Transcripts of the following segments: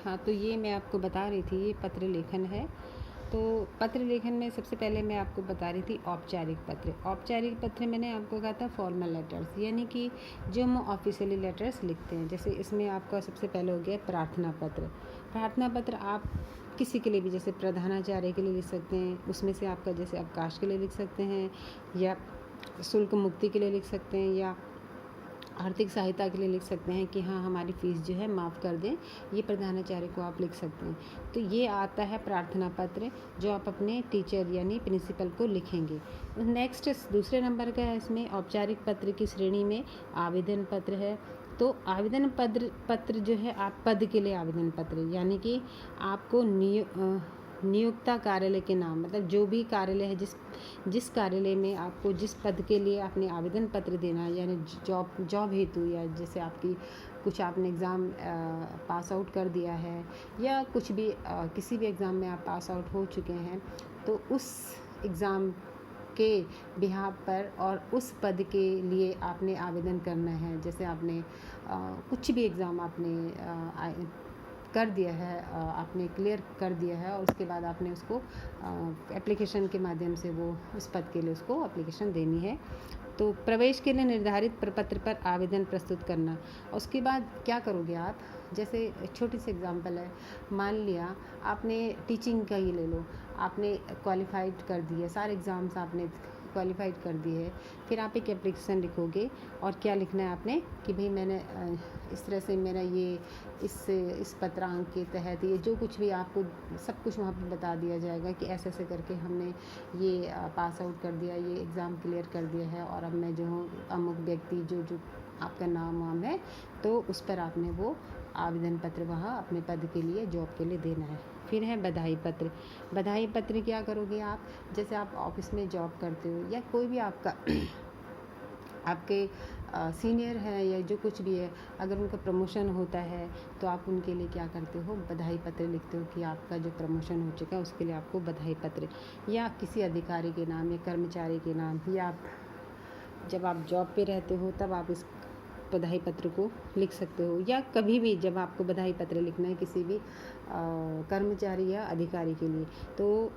हाँ, तो ये मैं आपको बता रही थी, ये पत्र लेखन है। तो पत्र लेखन में सबसे पहले मैं आपको बता रही थी औपचारिक पत्र। औपचारिक पत्र मैंने आपको कहा था फॉर्मल लेटर्स, यानी कि जो हम ऑफिशियली लेटर्स लिखते हैं। जैसे इसमें आपका सबसे पहले हो गया प्रार्थना पत्र। प्रार्थना पत्र आप किसी के लिए भी, जैसे प्रधानाचार्य के लिए लिख सकते हैं, उसमें से आपका जैसे अवकाश के लिए लिख सकते हैं, या शुल्क मुक्ति के लिए लिख सकते हैं, या आर्थिक सहायता के लिए लिख सकते हैं कि हाँ हमारी फ़ीस जो है माफ़ कर दें, ये प्रधानाचार्य को आप लिख सकते हैं। तो ये आता है प्रार्थना पत्र, जो आप अपने टीचर यानी प्रिंसिपल को लिखेंगे। नेक्स्ट दूसरे नंबर का है इसमें औपचारिक पत्र की श्रेणी में आवेदन पत्र है। तो आवेदन पत्र जो है आप पद के लिए आवेदन पत्र, यानी कि आपको नियोक्ता कार्यालय के नाम, मतलब जो भी कार्यालय है, जिस कार्यालय में आपको जिस पद के लिए आपने आवेदन पत्र देना है, यानी जॉब हेतु, या जैसे आपकी कुछ आपने एग्ज़ाम पास आउट कर दिया है, या कुछ भी किसी भी एग्ज़ाम में आप पास आउट हो चुके हैं, तो उस एग्ज़ाम के बिहाफ पर और उस पद के लिए आपने आवेदन करना है। जैसे आपने कुछ भी एग्ज़ाम आपने कर दिया है, आपने क्लियर कर दिया है, और उसके बाद आपने उसको एप्लीकेशन के माध्यम से वो उस पद के लिए उसको एप्लीकेशन देनी है। तो प्रवेश के लिए निर्धारित प्रपत्र पर आवेदन प्रस्तुत करना। उसके बाद क्या करोगे आप, जैसे छोटी सी एग्जांपल है, मान लिया आपने टीचिंग का ही ले लो, आपने क्वालिफाइड कर दिए, सारे एग्ज़ाम्स आपने क्वालिफाइड कर दिए है, फिर आप एक एप्लीकेशन लिखोगे, और क्या लिखना है आपने कि भाई मैंने इस तरह से मेरा ये इस पत्रांक के तहत ये जो कुछ भी आपको सब कुछ वहाँ पे बता दिया जाएगा कि ऐसे ऐसे करके हमने ये पास आउट कर दिया, ये एग्ज़ाम क्लियर कर दिया है, और अब मैं जो हूँ अमुक व्यक्ति, जो आपका नाम वाम है, तो उस पर आपने वो आवेदन पत्र वहाँ अपने पद के लिए, जॉब के लिए देना है। फिर है बधाई पत्र। बधाई पत्र क्या करोगे आप, जैसे आप ऑफिस में जॉब करते हो, या कोई भी आपका आपके सीनियर है, या जो कुछ भी है, अगर उनका प्रमोशन होता है, तो आप उनके लिए क्या करते हो, बधाई पत्र लिखते हो कि आपका जो प्रमोशन हो चुका है उसके लिए आपको बधाई पत्र, या किसी अधिकारी के नाम या कर्मचारी के नाम, या आप जब आप जॉब पे रहते हो तब आप इस बधाई पत्र को लिख सकते हो, या कभी भी जब आपको बधाई पत्र लिखना है किसी भी कर्मचारी या अधिकारी के लिए। तो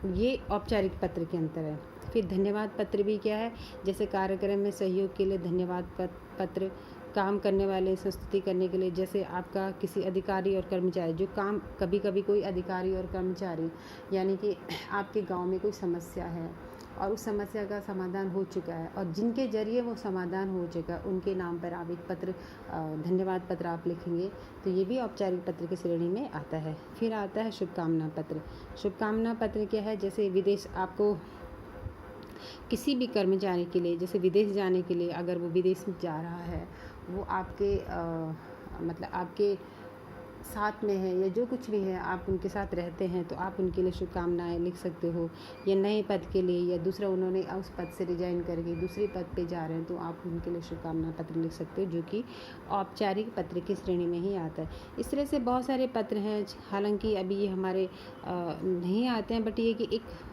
ये औपचारिक पत्र के अंतर है। फिर धन्यवाद पत्र भी क्या है, जैसे कार्यक्रम में सहयोग के लिए धन्यवाद पत्र, काम करने वाले संस्तुति करने के लिए, जैसे आपका किसी अधिकारी और कर्मचारी जो काम, कभी कभी कोई अधिकारी और कर्मचारी, यानी कि आपके गांव में कोई समस्या है और उस समस्या का समाधान हो चुका है, और जिनके जरिए वो समाधान हो चुका है उनके नाम पर आप एक पत्र, धन्यवाद पत्र आप लिखेंगे। तो ये भी औपचारिक पत्र की श्रेणी में आता है। फिर आता है शुभकामना पत्र। शुभकामना पत्र क्या है, जैसे विदेश, आपको किसी भी कर्मचारी के लिए, जैसे विदेश जाने के लिए, अगर वो विदेश में जा रहा है, वो आपके मतलब आपके साथ में है, या जो कुछ भी है आप उनके साथ रहते हैं, तो आप उनके लिए शुभकामनाएं लिख सकते हो। या नए पद के लिए, या दूसरा उन्होंने उस पद से रिजाइन करके दूसरे पद पे जा रहे हैं, तो आप उनके लिए शुभकामना पत्र लिख सकते हो, जो कि औपचारिक पत्र की श्रेणी में ही आता है। इस तरह से बहुत सारे पत्र हैं, हालांकि अभी ये हमारे नहीं आते हैं, बट ये कि एक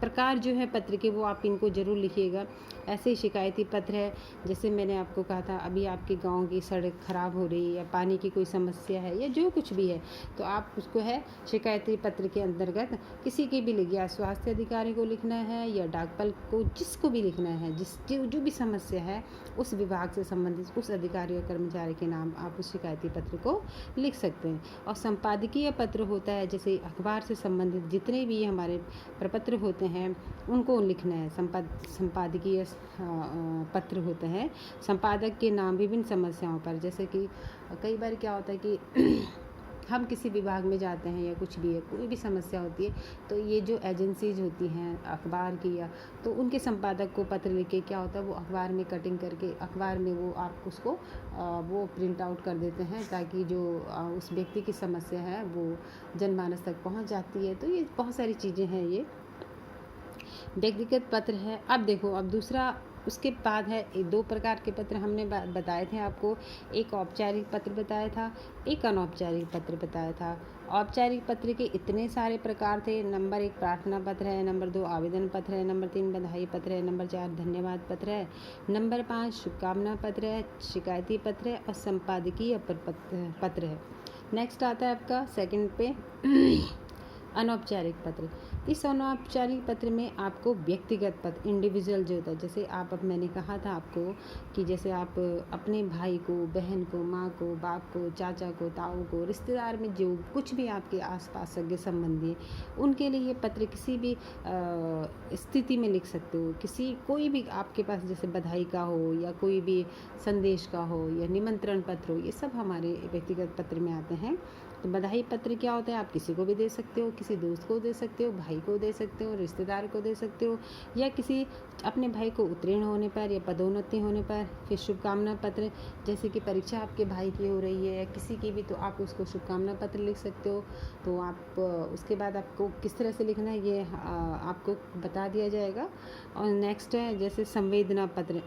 प्रकार जो है पत्र के, वो आप इनको ज़रूर लिखिएगा। ऐसे ही शिकायती पत्र है, जैसे मैंने आपको कहा था, अभी आपके गांव की सड़क ख़राब हो रही है, या पानी की कोई समस्या है, या जो कुछ भी है, तो आप उसको है शिकायती पत्र के अंतर्गत किसी के भी लिखिए, या स्वास्थ्य अधिकारी को लिखना है, या डाकपाल को, जिसको भी लिखना है, जो भी समस्या है उस विभाग से संबंधित उस अधिकारी और कर्मचारी के नाम आप उस शिकायती पत्र को लिख सकते हैं। और संपादकीय पत्र होता है, जैसे अखबार से संबंधित जितने भी हमारे प्रपत्र होते हैं उनको लिखना है। संपादकीय पत्र होते हैं संपादक के नाम विभिन्न समस्याओं पर, जैसे कि कई बार क्या होता है कि हम किसी विभाग में जाते हैं, या कुछ भी है, कोई भी समस्या होती है, तो ये जो एजेंसीज होती हैं अखबार की, या तो उनके संपादक को पत्र लिख के क्या होता है, वो अखबार में कटिंग करके अखबार में वो आप उसको वो प्रिंट आउट कर देते हैं, ताकि जो उस व्यक्ति की समस्या है वो जनमानस तक पहुंच जाती है। तो ये बहुत सारी चीज़ें हैं। ये व्यक्तिगत पत्र है। अब देखो, अब दूसरा उसके बाद है, दो प्रकार के पत्र हमने बताए थे आपको, एक औपचारिक पत्र बताया था, एक अनौपचारिक पत्र बताया था। औपचारिक पत्र के इतने सारे प्रकार थे, नंबर 1 प्रार्थना पत्र है, नंबर 2 आवेदन पत्र है, नंबर 3 बधाई पत्र है, नंबर 4 धन्यवाद पत्र है, नंबर 5 शुभकामना पत्र है, शिकायती पत्र है, और संपादकीय पत्र है। नेक्स्ट आता है आपका सेकंड पे अनौपचारिक पत्र। इस अनौपचारिक पत्र में आपको व्यक्तिगत पत्र, इंडिविजुअल जो होता है, जैसे अब मैंने कहा था आपको कि जैसे आप अपने भाई को, बहन को, माँ को, बाप को, चाचा को, ताऊ को, रिश्तेदार में जो कुछ भी आपके आसपास सगे संबंधी हैं, उनके लिए ये पत्र किसी भी स्थिति में लिख सकते हो। कोई भी आपके पास जैसे बधाई का हो या कोई भी संदेश का हो या निमंत्रण पत्र हो, ये सब हमारे व्यक्तिगत पत्र में आते हैं। तो बधाई पत्र क्या होता है, आप किसी को भी दे सकते हो, किसी दोस्त को दे सकते हो, भाई को दे सकते हो, रिश्तेदार को दे सकते हो, या किसी अपने भाई को उत्तीर्ण होने पर या पदोन्नति होने पर। फिर शुभकामना पत्र, जैसे कि परीक्षा आपके भाई की हो रही है या किसी की भी, तो आप उसको शुभकामना पत्र लिख सकते हो। तो आप उसके बाद आपको किस तरह से लिखना है ये आपको बता दिया जाएगा। और नेक्स्ट है जैसे संवेदना पत्र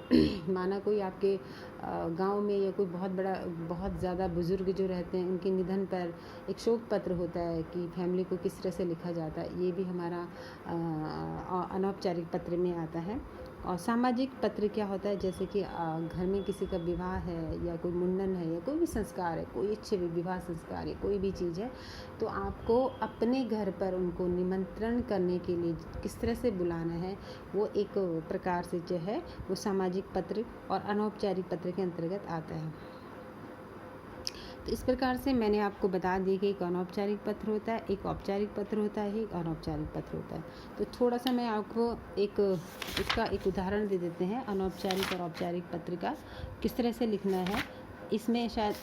माना कोई आपके गांव में या कोई बहुत ज़्यादा बुज़ुर्ग जो रहते हैं, उनके निधन पर एक शोक पत्र होता है कि फैमिली को किस तरह से लिखा जाता है, ये भी हमारा अनौपचारिक पत्र में आता है। और सामाजिक पत्र क्या होता है, जैसे कि घर में किसी का विवाह है या कोई मुंडन है या कोई भी संस्कार है, कोई अच्छे भी विवाह संस्कार है, कोई भी चीज़ है, तो आपको अपने घर पर उनको निमंत्रण करने के लिए किस तरह से बुलाना है, वो एक प्रकार से जो है वो सामाजिक पत्र और अनौपचारिक पत्र के अंतर्गत आता है। तो इस प्रकार से मैंने आपको बता दिया कि एक अनौपचारिक पत्र होता है, एक औपचारिक पत्र होता है, एक अनौपचारिक पत्र होता है। तो थोड़ा सा मैं आपको इसका एक उदाहरण दे देते हैं अनौपचारिक और औपचारिक पत्र का किस तरह से लिखना है। इसमें शायद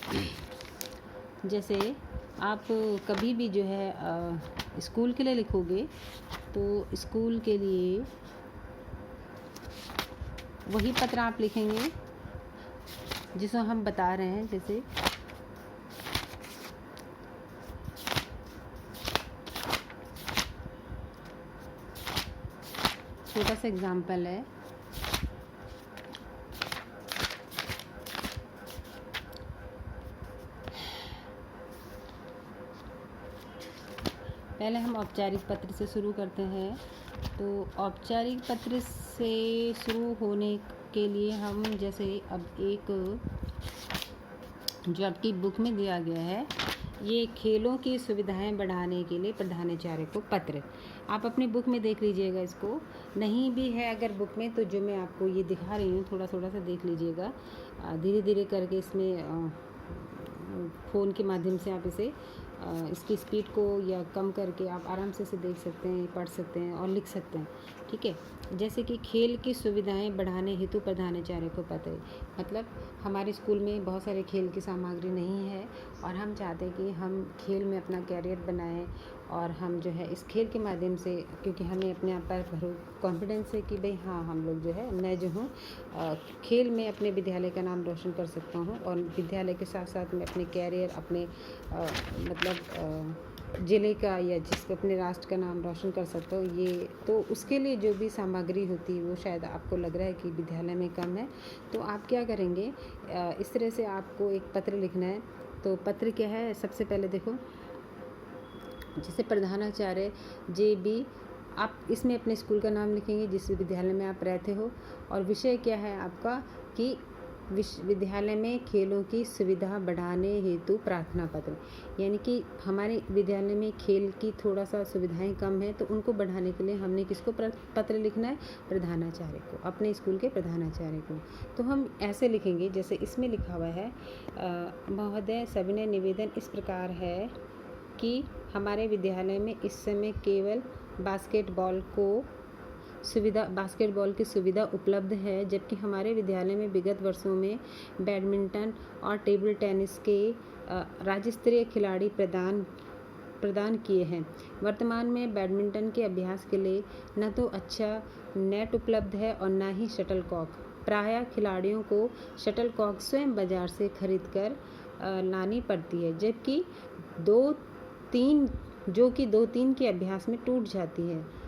जैसे आप कभी भी जो है स्कूल के लिए लिखोगे, तो स्कूल के लिए वही पत्र आप लिखेंगे जिसे हम बता रहे हैं। जैसे छोटा सा एग्जाम्पल है, पहले हम औपचारिक पत्र से शुरू करते हैं। तो औपचारिक पत्र से शुरू होने के लिए हम जैसे अब एक जो आपकी बुक में दिया गया है, ये खेलों की सुविधाएं बढ़ाने के लिए प्रधानाचार्य को पत्र, आप अपनी बुक में देख लीजिएगा। इसको नहीं भी है अगर बुक में, तो जो मैं आपको ये दिखा रही हूँ थोड़ा सा देख लीजिएगा, धीरे धीरे करके इसमें फ़ोन के माध्यम से आप इसकी स्पीड को या कम करके आप आराम से इसे देख सकते हैं, पढ़ सकते हैं और लिख सकते हैं। ठीक है, जैसे कि खेल की सुविधाएं बढ़ाने हेतु प्रधानाचार्य को पत्र, मतलब हमारे स्कूल में बहुत सारे खेल की सामग्री नहीं है और हम चाहते हैं कि हम खेल में अपना कैरियर बनाएं और हम जो है इस खेल के माध्यम से, क्योंकि हमें अपने आप पर कॉन्फिडेंस है कि भाई हाँ हम लोग जो है, मैं जो हूँ खेल में अपने विद्यालय का नाम रोशन कर सकता हूँ और विद्यालय के साथ साथ मैं अपने कैरियर, अपने ज़िले का या अपने राष्ट्र का नाम रोशन कर सकता हूँ। ये तो उसके लिए जो भी सामग्री होती है वो शायद आपको लग रहा है कि विद्यालय में कम है, तो आप क्या करेंगे, इस तरह से आपको एक पत्र लिखना है। तो पत्र क्या है, सबसे पहले देखो, जैसे प्रधानाचार्य JB, आप इसमें अपने स्कूल का नाम लिखेंगे जिस विद्यालय में आप रहते हो, और विषय क्या है आपका कि विद्यालय में खेलों की सुविधा बढ़ाने हेतु प्रार्थना पत्र, यानी कि हमारे विद्यालय में खेल की थोड़ा सा सुविधाएं कम है, तो उनको बढ़ाने के लिए हमने किसको पत्र लिखना है, प्रधानाचार्य को, अपने स्कूल के प्रधानाचार्य को। तो हम ऐसे लिखेंगे जैसे इसमें लिखा हुआ है, महोदय सविनय निवेदन इस प्रकार है कि हमारे विद्यालय में इस समय केवल बास्केटबॉल की सुविधा उपलब्ध है, जबकि हमारे विद्यालय में विगत वर्षों में बैडमिंटन और टेबल टेनिस के राज्य स्तरीय खिलाड़ी प्रदान किए हैं। वर्तमान में बैडमिंटन के अभ्यास के लिए न तो अच्छा नेट उपलब्ध है और न ही शटलकॉक। प्रायः खिलाड़ियों को शटलकॉक स्वयं बाजार से खरीदकर लानी पड़ती है, जबकि 2-3 के अभ्यास में टूट जाती है।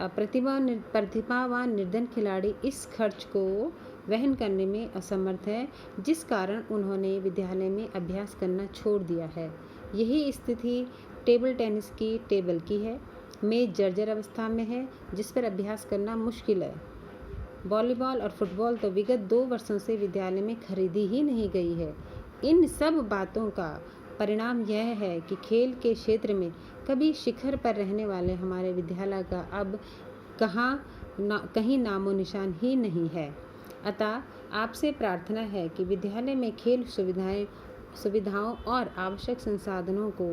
प्रतिभावान निर्धन खिलाड़ी इस खर्च को वहन करने में असमर्थ है, जिस कारण उन्होंने विद्यालय में अभ्यास करना छोड़ दिया है। यही स्थिति टेबल टेनिस की टेबल की है। मेज जर्जर अवस्था में है, जिस पर अभ्यास करना मुश्किल है। वॉलीबॉल और फुटबॉल तो विगत 2 वर्षों से विद्यालय में खरीदी ही नहीं गई है। इन सब बातों का परिणाम यह है कि खेल के क्षेत्र में कभी शिखर पर रहने वाले हमारे विद्यालय का अब कहीं नामो निशान ही नहीं है। अतः आपसे प्रार्थना है कि विद्यालय में खेल सुविधाओं और आवश्यक संसाधनों को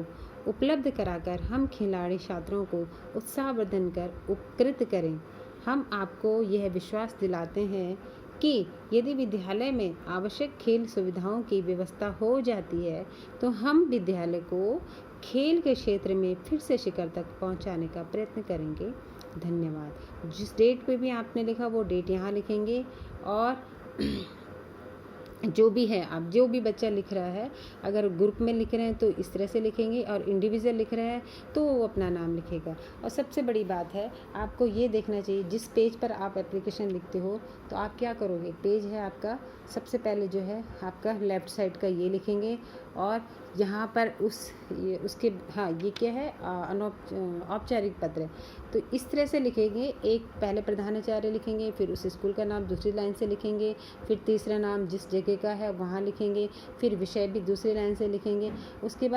उपलब्ध कराकर हम खिलाड़ी छात्रों को उत्साहवर्धन कर उपकृत करें। हम आपको यह विश्वास दिलाते हैं कि यदि विद्यालय में आवश्यक खेल सुविधाओं की व्यवस्था हो जाती है तो हम विद्यालय को खेल के क्षेत्र में फिर से शिखर तक पहुंचाने का प्रयत्न करेंगे। धन्यवाद। जिस डेट पे भी आपने लिखा वो डेट यहाँ लिखेंगे, और जो भी है, आप जो भी बच्चा लिख रहा है, अगर ग्रुप में लिख रहे हैं तो इस तरह से लिखेंगे, और इंडिविजुअल लिख रहे हैं तो वो अपना नाम लिखेगा। और सबसे बड़ी बात है, आपको ये देखना चाहिए जिस पेज पर आप एप्लीकेशन लिखते हो तो आप क्या करोगे, पेज है आपका, सबसे पहले जो है आपका लेफ़्ट साइड का ये लिखेंगे, और यहाँ पर उसके ये क्या है, औपचारिक पत्र। तो इस तरह से लिखेंगे, एक पहले प्रधानाचार्य लिखेंगे, फिर उस स्कूल का नाम दूसरी लाइन से लिखेंगे, फिर तीसरा नाम जिस जगह का है वहाँ लिखेंगे, फिर विषय भी दूसरी लाइन से लिखेंगे। उसके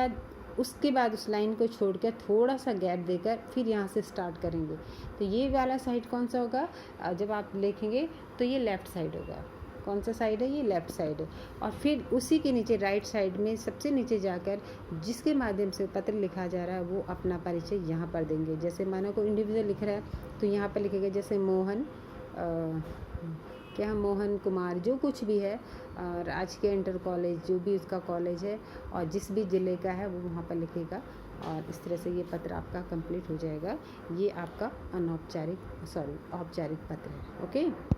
बाद उस लाइन को छोड़कर थोड़ा सा गैप देकर फिर यहाँ से स्टार्ट करेंगे। तो ये वाला साइड कौन सा होगा, जब आप लिखेंगे तो ये लेफ़्ट साइड होगा। कौन सा साइड है, ये लेफ़्ट साइड है। और फिर उसी के नीचे राइट साइड में सबसे नीचे जाकर जिसके माध्यम से पत्र लिखा जा रहा है वो अपना परिचय यहाँ पर देंगे। जैसे मानो कोई इंडिविजुअल लिख रहा है तो यहाँ पर लिखेगा, जैसे मोहन कुमार, जो कुछ भी है, राजकीय इंटर कॉलेज जो भी उसका कॉलेज है और जिस भी ज़िले का है वो वहाँ पर लिखेगा। और इस तरह से ये पत्र आपका कंप्लीट हो जाएगा। ये आपका औपचारिक पत्र है। ओके।